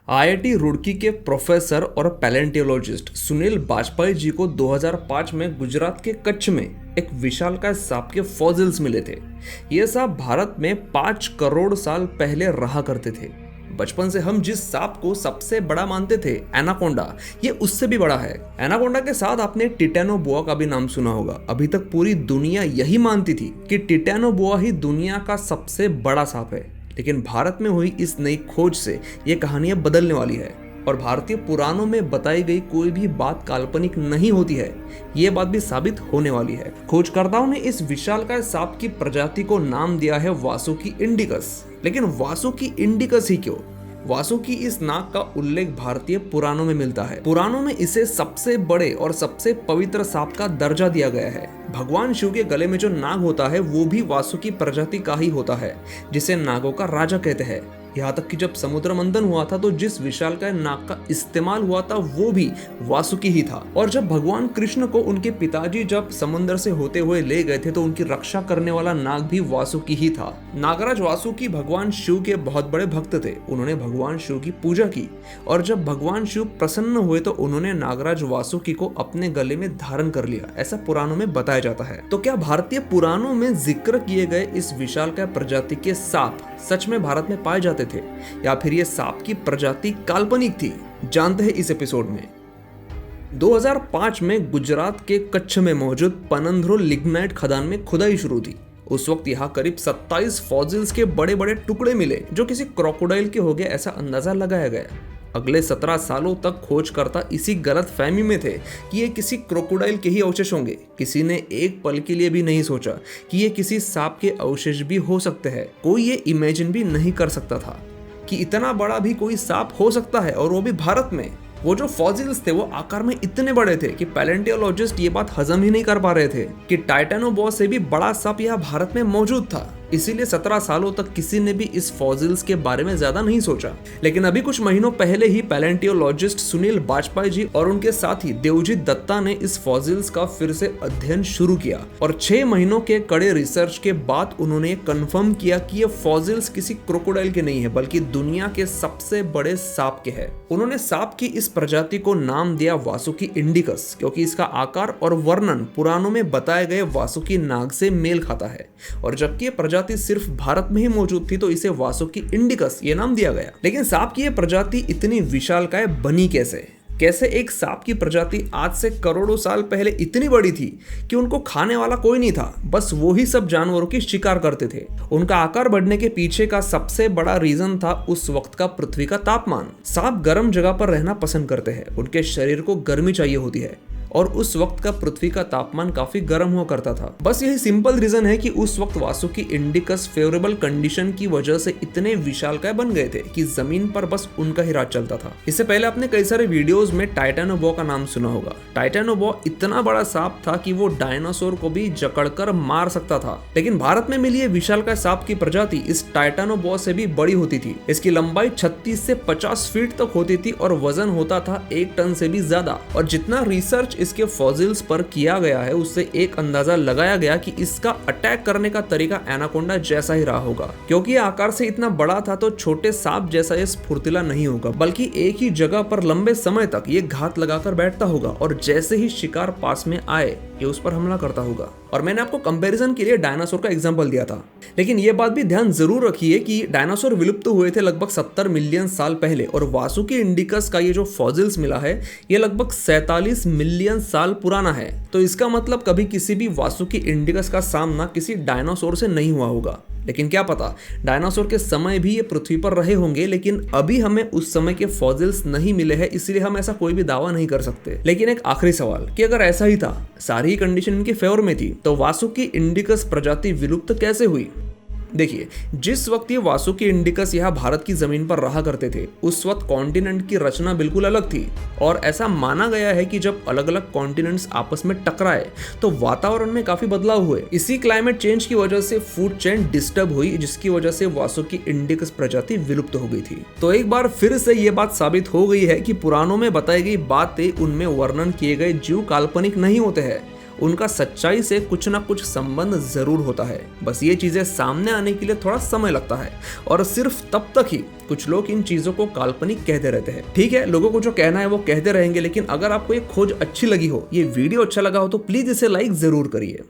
IIT Roorkee के professor और पैलेंटियोलॉजिस्ट सुनील बाजपेयी जी को 2005 में गुजरात के कच्छ में एक विशालकाय सांप के फॉसिल्स मिले थे। ये सांप भारत में 5 करोड़ साल पहले रहा करते थे। बचपन से हम जिस सांप को सबसे बड़ा मानते थे एनाकोंडा, ये उससे भी बड़ा है। एनाकोंडा के साथ आपने टिटैनोबोआ का भी नाम सुना होगा। अभी तक पूरी दुनिया यही मानती थी कि टिटैनोबोआ ही दुनिया का सबसे बड़ा सांप है, लेकिन भारत में हुई इस नई खोज से ये कहानियां बदलने वाली है और भारतीय पुराणों में बताई गई कोई भी बात काल्पनिक नहीं होती है। ये बात भी साबित होने वाली है। खोजकर्ताओं ने इस विशालकाय सांप की प्रजाति को नाम दिया है वासुकी इंडिकस। लेकिन वासुकी इंडिकस ही क्यों? वासुकी इस नाग का उल्लेख भारतीय पुराणों में मिलता है। पुराणों में इसे सबसे बड़े और सबसे पवित्र सांप का दर्जा दिया गया है। भगवान शिव के गले में जो नाग होता है वो भी वासुकी प्रजाति का ही होता है, जिसे नागों का राजा कहते हैं। यहाँ तक कि जब समुद्र मंथन हुआ था तो जिस विशालकाय नाग का इस्तेमाल हुआ था वो भी वासुकी ही था। और जब भगवान कृष्ण को उनके पिताजी जब समुद्र से होते हुए ले गए थे तो उनकी रक्षा करने वाला नाग भी वासुकी ही था। नागराज वासुकी भगवान शिव के बहुत बड़े भक्त थे। उन्होंने भगवान शिव की पूजा की और जब भगवान शिव प्रसन्न हुए तो उन्होंने नागराज वासुकी को अपने गले में धारण कर लिया, ऐसा पुराणों में बताया जाता है। तो क्या भारतीय पुराणों में जिक्र किए गए इस विशालकाय प्रजाति के सांप सच में भारत में पाए जाते थे या फिर ये सांप की प्रजाति काल्पनिक थी? जानते हैं इस एपिसोड में। 2005 में गुजरात के कच्छ में मौजूद पनंधरो लिग्नाइट खदान में खुदाई शुरू थी। उस वक्त यहाँ करीब 27 फॉसिल्स के बड़े बड़े टुकड़े मिले जो किसी क्रोकोडाइल के हो गए ऐसा अंदाजा लगाया गया। अगले 17 सालों तक खोजकर्ता इसी गलत फहमी में थे कि ये किसी क्रोकोडाइल के ही अवशेष होंगे। किसी ने एक पल के लिए भी नहीं सोचा कि ये किसी सांप के अवशेष भी हो सकते हैं। कोई ये इमेजिन भी नहीं कर सकता था कि इतना बड़ा भी कोई सांप हो सकता है, और वो भी भारत में। वो जो फॉसिल्स थे वो आकार में इतने बड़े थे कि पैलेंटियोलॉजिस्ट ये बात हजम ही नहीं कर पा रहे थे कि टाइटैनोबोआ से भी बड़ा सांप यहाँ भारत में मौजूद था। इसीलिए 17 सालों तक किसी ने भी इस फॉसिल्स के बारे में ज्यादा नहीं सोचा। लेकिन अभी कुछ महीनों पहले ही पैलेंटियोलॉजिस्ट सुनील बाजपेयी जी और उनके साथी देवजीत दत्ता ने इस फॉसिल्स का फिर से अध्ययन शुरू किया और 6 महीनों के कड़े रिसर्च के बाद उन्होंने कंफर्म किया कि ये फॉसिल्स किसी क्रोकोडाइल के नहीं है बल्कि दुनिया के सबसे बड़े सांप के हैं। उन्होंने सांप की इस प्रजाति को नाम दिया वासुकी इंडिकस, क्योंकि इसका आकार और वर्णन पुराणों में बताए गए वासुकी नाग से मेल खाता है। और जबकि ये प्रजाति सिर्फ भारत में ही मौजूद थी तो इसे वासुकी इंडिकस ये नाम दिया गया। लेकिन सांप की ये प्रजाति इतनी विशालकाय बनी कैसे? कैसे एक सांप की प्रजाति आज से करोड़ों साल पहले इतनी बड़ी थी कि उनको खाने वाला कोई नहीं था, बस वो ही सब जानवरों की शिकार करते थे। उनका आकार बढ़ने के पीछे का सबसे बड़ा रीजन था उस वक्त का पृथ्वी का तापमान। सांप गर्म जगह पर रहना पसंद करते हैं, उनके शरीर को गर्मी चाहिए होती है और उस वक्त का पृथ्वी का तापमान काफी गर्म हुआ करता था। बस यही सिंपल रीजन है कि उस वक्त वासुकी इंडिकस फेवरेबल कंडीशन की वजह से इतने विशालकाय बन गए थे कि जमीन पर बस उनका ही राज चलता था। इससे पहले आपने कई सारे वीडियोस में टाइटैनोबोआ का नाम सुना होगा। टाइटैनोबोआ इतना बड़ा सांप था कि वो डायनासोर को भी जकड़कर मार सकता था। लेकिन भारत में मिली विशालकाय सांप की प्रजाति इस टाइटैनोबोआ से भी बड़ी होती थी। इसकी लंबाई 36 से 50 फीट तक होती थी और वजन होता था 1 टन से भी ज्यादा। और जितना रिसर्च इसके फॉसिल्स पर किया गया है उससे एक अंदाजा लगाया गया कि इसका अटैक करने का तरीका एनाकोंडा जैसा ही रहा होगा। क्योंकि आकार से इतना बड़ा था तो छोटे सांप जैसा ये स्फूर्तिला नहीं होगा, बल्कि एक ही जगह पर लंबे समय तक ये घात लगाकर बैठता होगा और जैसे ही शिकार पास में आए ये उस पर हमला करता होगा। और मैंने आपको कंपैरिजन के लिए डायनासोर का एग्जांपल दिया था। लेकिन ये बात भी ध्यान जरूर रखिए कि डायनासोर विलुप्त हुए थे लगभग 70 मिलियन साल पहले और वासुकी इंडिकस का ये जो फॉसिल्स मिला है ये लगभग 47 मिलियन साल पुराना है। तो इसका मतलब कभी किसी भी वासुकी इंडिकस का सामना किसी डायनासोर से नहीं हुआ होगा। लेकिन क्या पता डायनासोर के समय भी ये पृथ्वी पर रहे होंगे, लेकिन अभी हमें उस समय के फॉसिल्स नहीं मिले हैं, इसलिए हम ऐसा कोई भी दावा नहीं कर सकते। लेकिन एक आखिरी सवाल कि अगर ऐसा ही था, सारी ही कंडीशन इनके फेवर में थी, तो वासुकी इंडिकस प्रजाति विलुप्त कैसे हुई? देखिए, जिस वक्त ये वासुकी इंडिकस यहाँ भारत की जमीन पर रहा करते थे उस वक्त कॉन्टिनेंट की रचना बिल्कुल अलग थी और ऐसा माना गया है कि जब अलग अलग कॉन्टिनेंट्स आपस में टकराए तो वातावरण में काफी बदलाव हुए। इसी क्लाइमेट चेंज की वजह से फूड चेन डिस्टर्ब हुई, जिसकी वजह से वासुकी इंडिकस प्रजाति विलुप्त हो गई थी। तो एक बार फिर से ये बात साबित हो गई है कि पुराणों में बताई गई बातें, उनमें वर्णन किए गए जीव काल्पनिक नहीं होते हैं, उनका सच्चाई से कुछ ना कुछ संबंध जरूर होता है। बस ये चीजें सामने आने के लिए थोड़ा समय लगता है और सिर्फ तब तक ही कुछ लोग इन चीजों को काल्पनिक कहते रहते हैं। ठीक है, लोगों को जो कहना है वो कहते रहेंगे, लेकिन अगर आपको ये खोज अच्छी लगी हो, ये वीडियो अच्छा लगा हो, तो प्लीज इसे लाइक जरूर करिए।